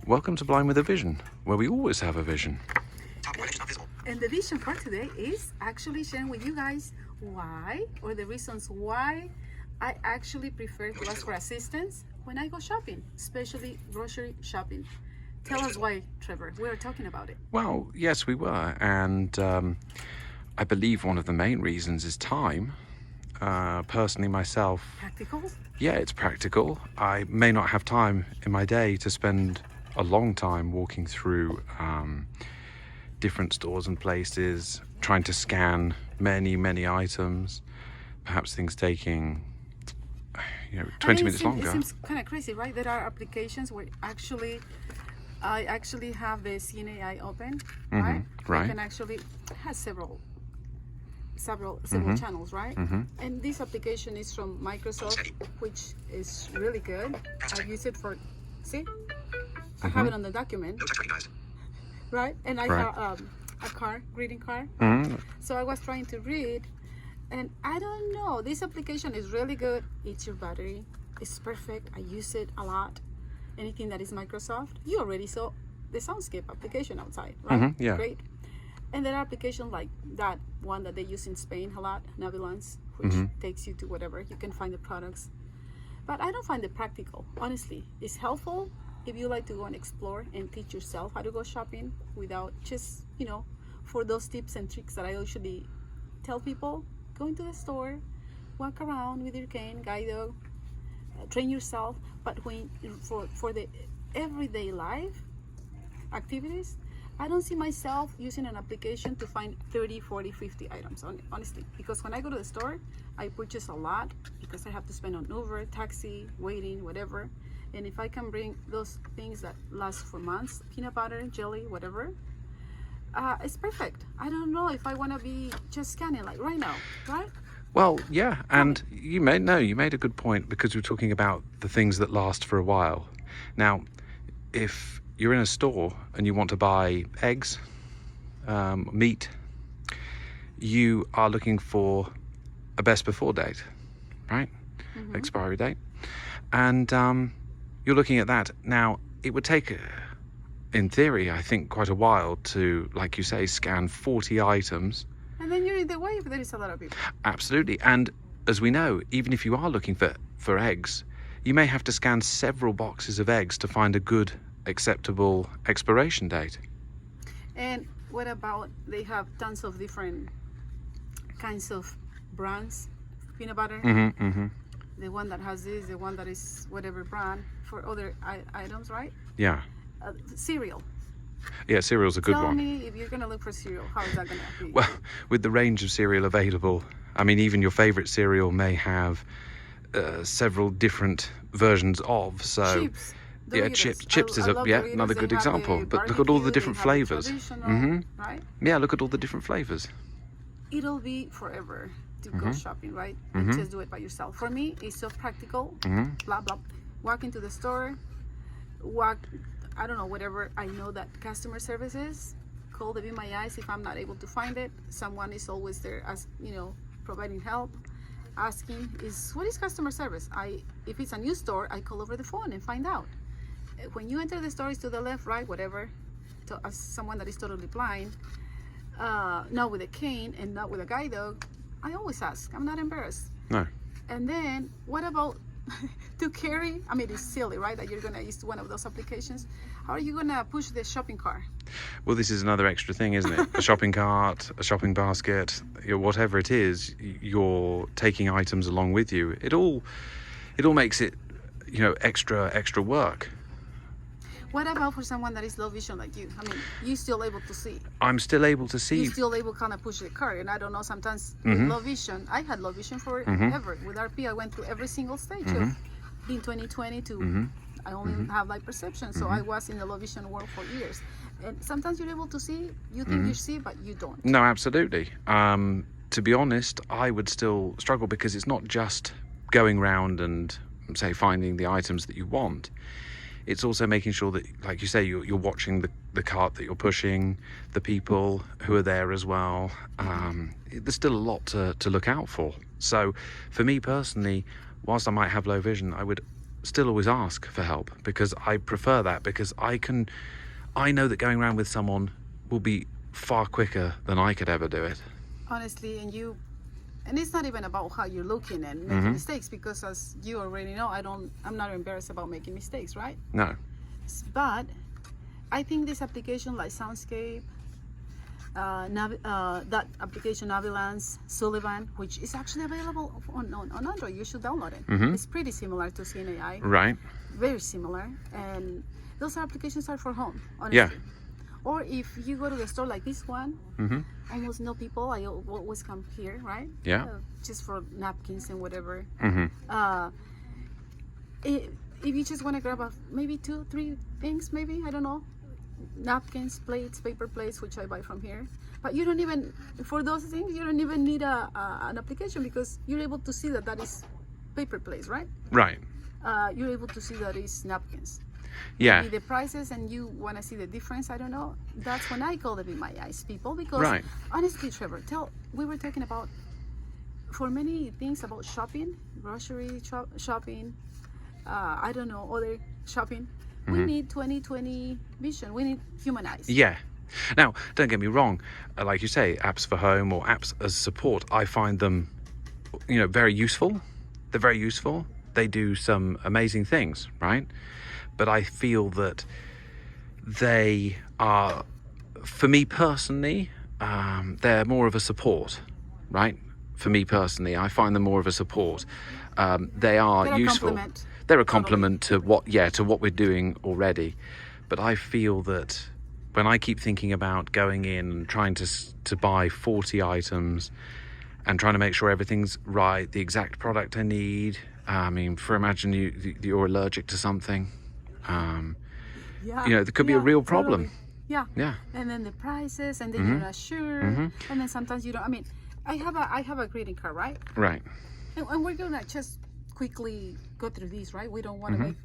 Welcome to Blind with a Vision, where we always have a vision. And the vision for today is actually sharing with you guys why, or the reasons why I actually prefer to ask for assistance when I go shopping, especially grocery shopping. Tell us why, Trevor. We were talking about it. Well, yes, we were, and I believe one of the main reasons is time. Personally, myself, Practical? yeah, it's practical. I may not have time in my day to spend a long time walking through different stores and places, trying to scan many items, perhaps things taking 20 minutes longer. It seems kind of crazy, right? There are applications where I actually have the CNAI open, right? Right. I can actually has several channels, right? And this application is from Microsoft, which is really good. I use it for, I have it on the document, right? And I have a greeting card. So I was trying to read, and I don't know, this application is really good. Eats your battery. It's perfect. I use it a lot. Anything that is Microsoft, you already saw the Soundscape application outside, right? Yeah. Great. And there are applications like that one that they use in Spain a lot, Navilance, which takes you to whatever. You can find the products. But I don't find it practical, honestly. It's helpful if you like to go and explore and teach yourself how to go shopping without just, for those tips and tricks that I usually tell people. Go into the store, walk around with your cane, guide dog, train yourself. But for the everyday life activities, I don't see myself using an application to find 30, 40, 50 items, honestly. Because when I go to the store, I purchase a lot because I have to spend on Uber, taxi, waiting, whatever. And if I can bring those things that last for months, peanut butter, jelly, whatever, it's perfect. I don't know if I want to be just scanning like right now, right? Well, yeah, and you made a good point, because we're talking about the things that last for a while. Now, if you're in a store and you want to buy eggs, meat, you are looking for a best before date, right? Expiry date. And you're looking at that. Now, it would take, in theory, I think, quite a while to, like you say, scan 40 items. And then you're in the way if there is a lot of people. Absolutely. And as we know, even if you are looking for eggs, you may have to scan several boxes of eggs to find a good, acceptable expiration date. And what about, they have tons of different kinds of brands, peanut butter, the one that has this, the one that is whatever brand for other items, right? Yeah. Cereal. Yeah, cereal's a good one. Tell me, if you're going to look for cereal, how is that going to be? Well, with the range of cereal available, I mean, even your favorite cereal may have several different versions of, so... Chips. Yeah, chips is another good example. But look at all the different flavors. Right? Yeah, look at all the different flavors. It'll be forever to go shopping, right? And just do it by yourself. For me, it's so practical. Blah blah. Walk into the store. I don't know, whatever I know that customer service is. Call the Be My Eyes if I'm not able to find it. Someone is always there, as providing help. Asking what is customer service? If it's a new store, I call over the phone and find out. When you enter the store, it's to the left, right, whatever. As someone that is totally blind, not with a cane and not with a guide dog, I always ask. I'm not embarrassed. No. And then, what about to carry? I mean, it's silly, right? That you're gonna use one of those applications. How are you gonna push the shopping cart? Well, this is another extra thing, isn't it? A shopping cart, a shopping basket, whatever it is, you're taking items along with you. It all makes it, extra work. What about for someone that is low vision like you? I mean, you're still able to see. I'm still able to see. You're still able to kind of push the cart. And I don't know, sometimes with low vision, I had low vision forever. With RP, I went through every single stage of in 2020 to I only have light perception. So I was in the low vision world for years. And sometimes you're able to see, you think you see, but you don't. No, absolutely. To be honest, I would still struggle, because it's not just going round and, say, finding the items that you want. It's also making sure that, like you say, you're watching the cart that you're pushing, the people who are there as well. There's still a lot to look out for. So for me personally, whilst I might have low vision, I would still always ask for help, because I prefer that, because I know that going around with someone will be far quicker than I could ever do it. Honestly, and it's not even about how you're looking and making mistakes, because as you already know, I'm not embarrassed about making mistakes, right? No. But I think this application like Soundscape, that application Navilance, Sullivan, which is actually available on Android, you should download it. It's pretty similar to CNAI. Right. Very similar, and those applications are for home, honestly. Yeah. Or if you go to the store like this one, almost no people. I always come here, right? Yeah. Just for napkins and whatever. If you just want to grab maybe 2-3 things, maybe, I don't know, napkins, plates, paper plates, which I buy from here. But you don't even, for those things, you don't even need an application, because you're able to see that is paper plates, right? Right. You're able to see that is napkins. Yeah. Maybe the prices, and you want to see the difference, I don't know. That's when I call them in my eyes people, because Right. honestly, Trevor, we were talking about, for many things about shopping, grocery shopping, I don't know, other shopping, we need 20/20 vision. We need human eyes. Yeah. Now, don't get me wrong, like you say, apps for home or apps as support, I find them, very useful. They're very useful. They do some amazing things, right? But I feel that they are, for me personally, they're more of a support, right? For me personally, I find them more of a support. They are They're useful. Compliment. They're a complement to what we're doing already. But I feel that when I keep thinking about going in and trying to buy 40 items and trying to make sure everything's right, the exact product I need. I mean, imagine you're allergic to something. There could be a real problem. Totally. Yeah. Yeah. And then the prices, and then you're not sure, and then sometimes you don't. I mean, I have a greeting card, right? Right. And we're gonna just quickly go through these, right? We don't want to make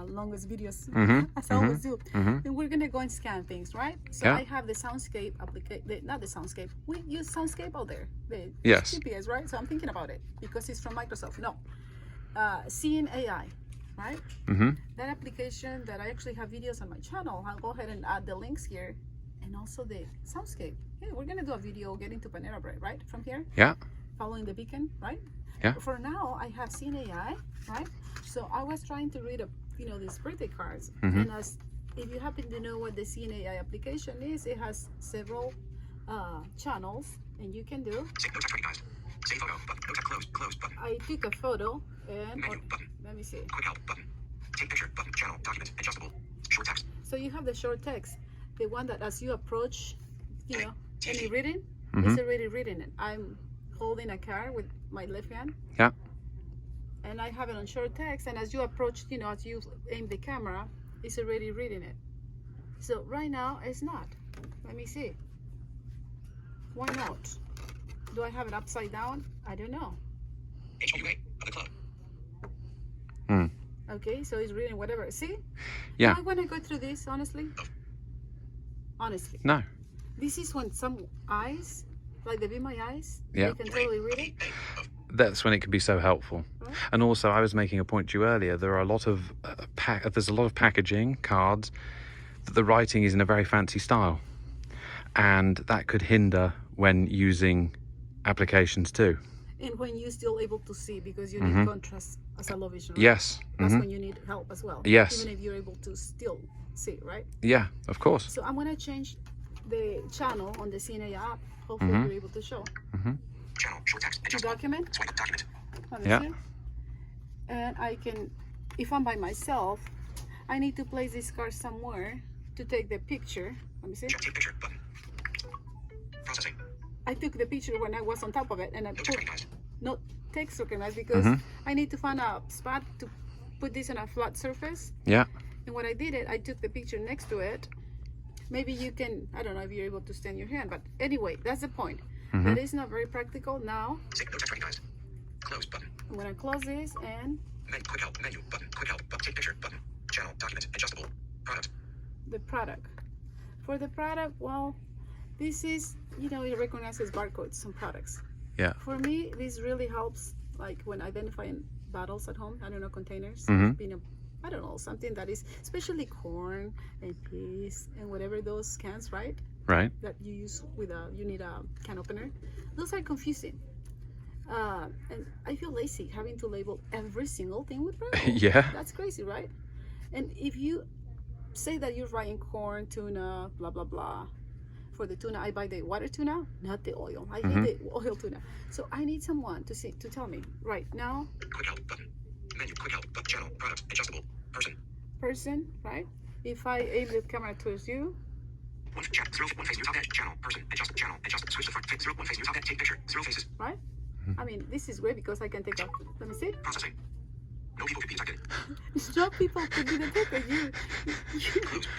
longest videos as I always do. And we're gonna go and scan things, right? So Yeah. I have the Soundscape application, not the Soundscape. We use Soundscape out there. The Yes. GPS, right? So I'm thinking about it because it's from Microsoft. No, Seeing AI, right? That application that I actually have videos on my channel. I'll go ahead and add the links here, and also the Soundscape. Hey, we're gonna do a video getting to Panera Bread, right? From here. Yeah. Following the beacon, right? Yeah. For now, I have seen AI, right? So I was trying to read these birthday cards, and if you happen to know what the CNAI application is, it has several channels, and you can do. Save no text recognized. Save photo button. No text close button. I took a photo, and Menu button. let me see. Quick help button. Take picture button. Channel document adjustable. Short text. So you have the short text, the one that as you approach, any TV. reading, it's already reading it. I'm holding a card with my left hand. Yeah. And I have it on short text, and as you approach, as you aim the camera, it's already reading it. So right now it's not. Let me see. Why not? Do I have it upside down? I don't know. HWA of the club. Okay, so it's reading whatever. See? Yeah. Am I gonna go through this honestly? Honestly. No. This is when some eyes, like the Be My Eyes, Yeah. they can totally read it. That's when it can be so helpful. Right. And also, I was making a point to you earlier. There are a lot of there's a lot of packaging cards that the writing is in a very fancy style, and that could hinder when using applications too. And when you're still able to see, because you need contrast as a low vision, right? Yes. That's when you need help as well. Yes. Even if you're able to still see, right? Yeah, of course. So I'm gonna change the channel on the CNA app. Hopefully you're able to show. Channel short text The adjustable. document. Swipe up document. Let me Yeah. see. And I can, if I'm by myself, I need to place this card somewhere to take the picture. Let me see. Check take picture button. Processing. I took the picture when I was on top of it, and I No put text recognized. no text recognized, because I need to find a spot to put this on a flat surface. Yeah. And when I did it, I took the picture next to it. Maybe you can, I don't know if you're able to stand your hand, but anyway, that's the point. That is not very practical. Now, Save no text recognized. Close button. I'm gonna close this, and Quick help menu button. Quick help button. Take picture button. Channel document adjustable. Product. the product. For the product, well, this is, it recognizes barcodes on products. Yeah. For me, this really helps, like when identifying bottles at home. I don't know, containers. Mhm. Peanut, I don't know, something that is especially corn and peas and whatever those cans, right? Right. That you use with you need a can opener. Those are confusing. And I feel lazy having to label every single thing with Braille. Yeah. That's crazy, right? And if you say that you're buying corn, tuna, blah blah blah. For the tuna, I buy the water tuna, not the oil. I hate the oil tuna. So I need someone to tell me right now. Quick help button. Menu. Quick help. Channel. Product. Adjustable. Person, right? If I aim the camera towards you, One face new top edge. Channel. Person. Adjust. Channel. Adjust. Switch to front. One face new top edge. Take picture. 0 faces. right? I mean, this is great because I can take off. Let me see. Processing. No people could be detected. No people could be detected.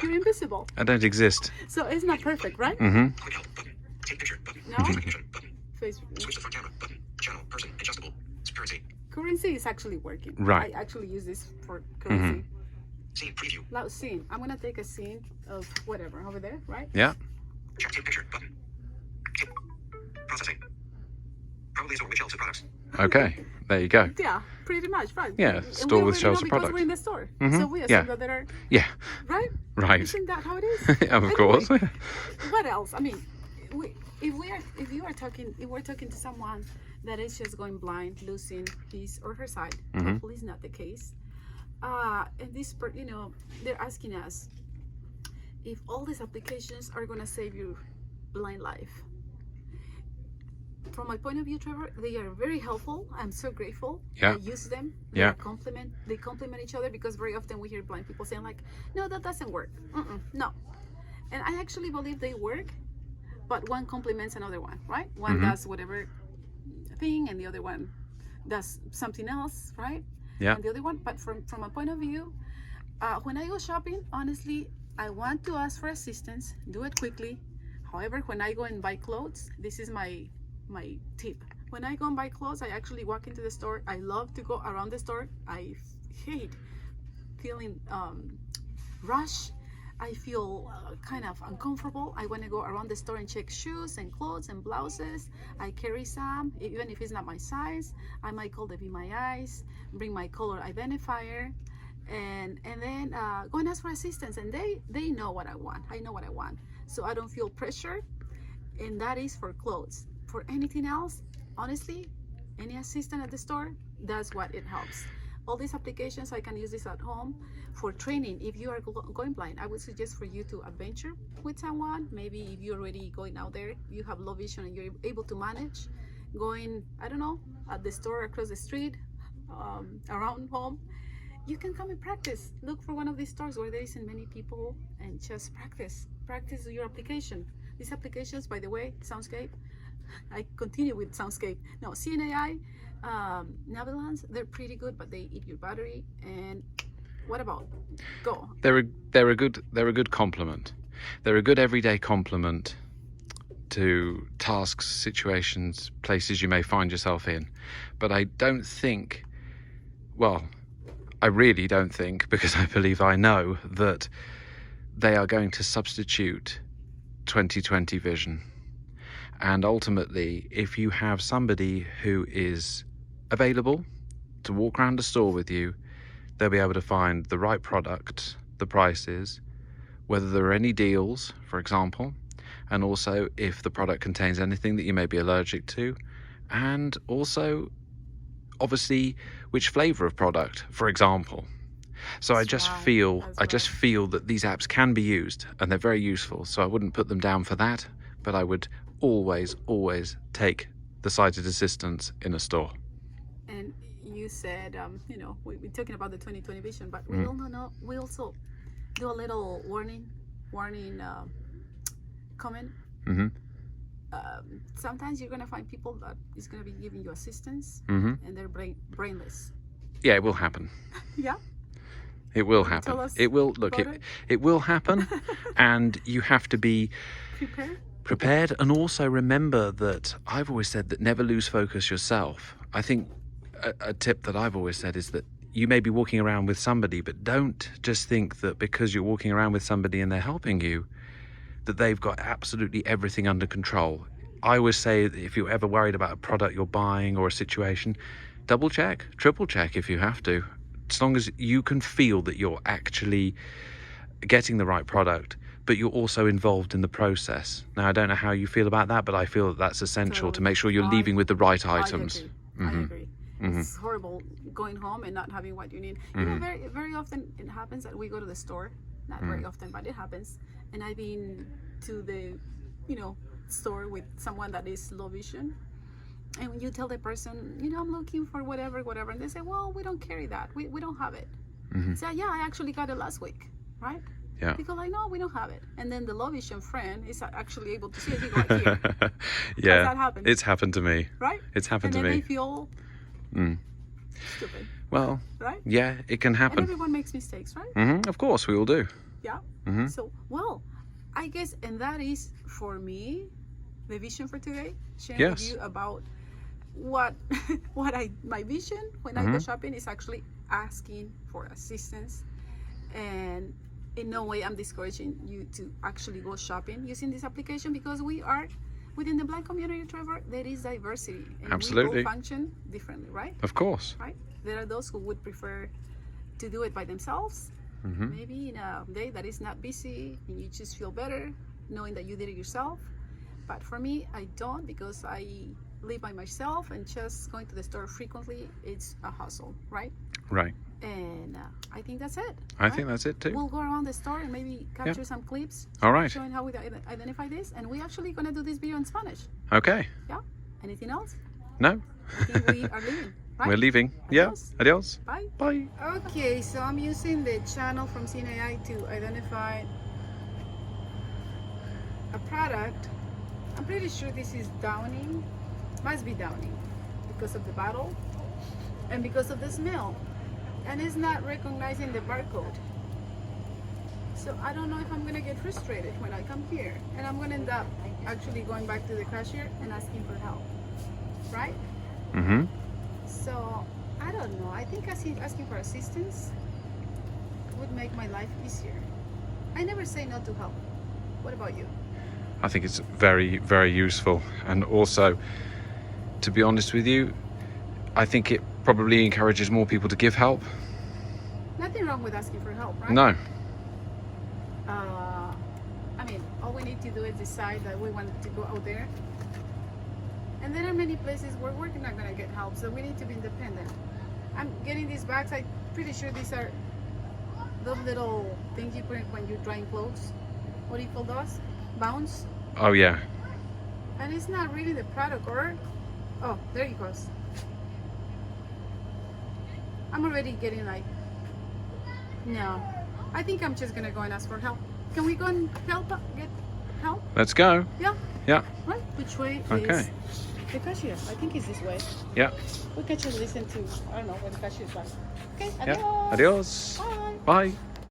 You're invisible. I don't exist. So it's not perfect, right? Mm-hmm. Quick help button. Take picture button. No. Recognition button. Face Switch to front camera button. Channel. Person. Adjustable. Currency. currency is actually working. Right. I actually use this for currency. Scene preview. Now, scene. I'm gonna take a scene of whatever over there, right? Yeah. Check take picture button. Processing. Probably is which shelves of products. Okay. There you go. Yeah, pretty much, right? Yeah, And store we with already shelves know of because products. we're in the store, Mhm. so we assume Yeah. that there are, Yeah. right? Right. Isn't that how it is? Of Anyway, course. What else? I mean, if we're talking to someone that is just going blind, losing his or her sight, hopefully it's not the case. And this, they're asking us if all these applications are gonna save your blind life. From my point of view, Trevor, they are very helpful. I'm so grateful. Yeah. I use them. Yeah. They complement each other because very often we hear blind people saying like, no, that doesn't work. No. And I actually believe they work, but one complements another one, right? One does whatever thing and the other one does something else, right? Yeah. And the other one, but from a point of view, when I go shopping, honestly, I want to ask for assistance, do it quickly. However, when I go and buy clothes, this is my tip. When I go and buy clothes, I actually walk into the store. I love to go around the store. I hate feeling rush. I feel kind of uncomfortable. I want to go around the store and check shoes and clothes and blouses. I carry some, even if it's not my size. I might call the Be My Eyes, bring my color identifier, and then go and ask for assistance. And they know what I want. I know what I want, so I don't feel pressure. And that is for clothes. For anything else, honestly, any assistant at the store, that's what it helps. All these applications, I can use this at home. For training, if you are going blind, I would suggest for you to adventure with someone. Maybe if you're already going out there, you have low vision and you're able to manage going, I don't know, at the store across the street, around home, you can come and practice. Look for one of these stores where there isn't many people and just practice your application. These applications, by the way, Soundscape, I continue with Soundscape. No, CNAI, Navilance, they're pretty good, but they eat your battery. And what about Go? They're a good complement. They're a good everyday complement to tasks, situations, places you may find yourself in. But I don't think, well, I really don't think, because I believe I know, that they are going to substitute 20/20 vision. And ultimately, if you have somebody who is available to walk around the store with you, they'll be able to find the right product, the prices, whether there are any deals, for example, and also if the product contains anything that you may be allergic to, and also, obviously, which flavor of product, for example. So I just feel that these apps can be used and they're very useful. So I wouldn't put them down for that, but I would always take the sighted assistance in a store. And you said, we're talking about the 20/20 vision, but we also do a little warning comment. Mm-hmm. Sometimes you're gonna find people that is gonna be giving you assistance, Mm-hmm. and they're brainless. Yeah, it will happen. Yeah. It will Tell happen. us It will look. about It will happen, and you have to be prepared, and also remember that I've always said that never lose focus yourself. I think a tip that I've always said is that you may be walking around with somebody, but don't just think that because you're walking around with somebody and they're helping you, that they've got absolutely everything under control. I always say that if you're ever worried about a product you're buying or a situation, double check, triple check if you have to, as long as you can feel that you're actually getting the right product, but you're also involved in the process. Now, I don't know how you feel about that, but I feel that that's essential to make sure you're leaving with the right items. I agree. It's horrible going home and not having what you need. You know, very often it happens that we go to the store. Not very often, but it happens. And I've been to the, store with someone that is low vision. And when you tell the person, I'm looking for whatever, and they say, well, we don't carry that. We don't have it. Say, yeah, I actually got it last week, right? Yeah. They go like, no, we don't have it. And then the low vision friend is actually able to see it. He go like, here. Yeah. That happen? It's happened to me. Right? It's happened to and then me. they feel stupid. Well, right? Yeah, it can happen. And everyone makes mistakes, right? Of course, we all do. Yeah. So, well, I guess, and that is for me the vision for today. Sharing with you about what my vision when I go shopping is actually asking for assistance, and in no way I'm discouraging you to actually go shopping using this application, because we are within the Black community, Trevor. There is diversity, and Absolutely. we all function differently, right? Of course. Right. There are those who would prefer to do it by themselves. Maybe in a day that is not busy and you just feel better knowing that you did it yourself. But for me, I don't, because I live by myself, and just going to the store frequently, it's a hustle, right? Right. And I think that's it. I think that's it too. We'll go around the store and maybe capture some clips. All right. Showing how we identify this. And we're actually going to do this video in Spanish. Okay. Yeah. Anything else? No. I think we are leaving. Right? We're leaving. Adios. Yeah. Adios. Bye. Bye. Okay, so I'm using the channel from CNAI to identify a product. I'm pretty sure this is Downing. Must be Downing because of the bottle and because of the smell. And it's not recognizing the barcode. So I don't know if I'm gonna get frustrated when I come here, and I'm gonna end up actually going back to the cashier and asking for help, right? So I don't know. I think asking for assistance would make my life easier. I never say no to help. What about you? I think it's very, very useful. And also, to be honest with you, I think it probably encourages more people to give help. Nothing wrong with asking for help, right? No. I mean, all we need to do is decide that we want to go out there. And there are many places where we're not going to get help, so we need to be independent. I'm getting these bags. I'm pretty sure these are those little things you put in when you're drying clothes. What do you call those? Bounce? Oh, yeah. And it's not really the product, or... Oh, there it goes. I'm already getting like... No. I think I'm just going to go and ask for help. Can we go and get help? Let's go. Yeah. Yeah. Right? Which way Okay. is the cashier? I think it's this way. Yeah. We can just listen to, I don't know, where the cashier is like. Okay, Yeah. adios. Adios. Bye. Bye.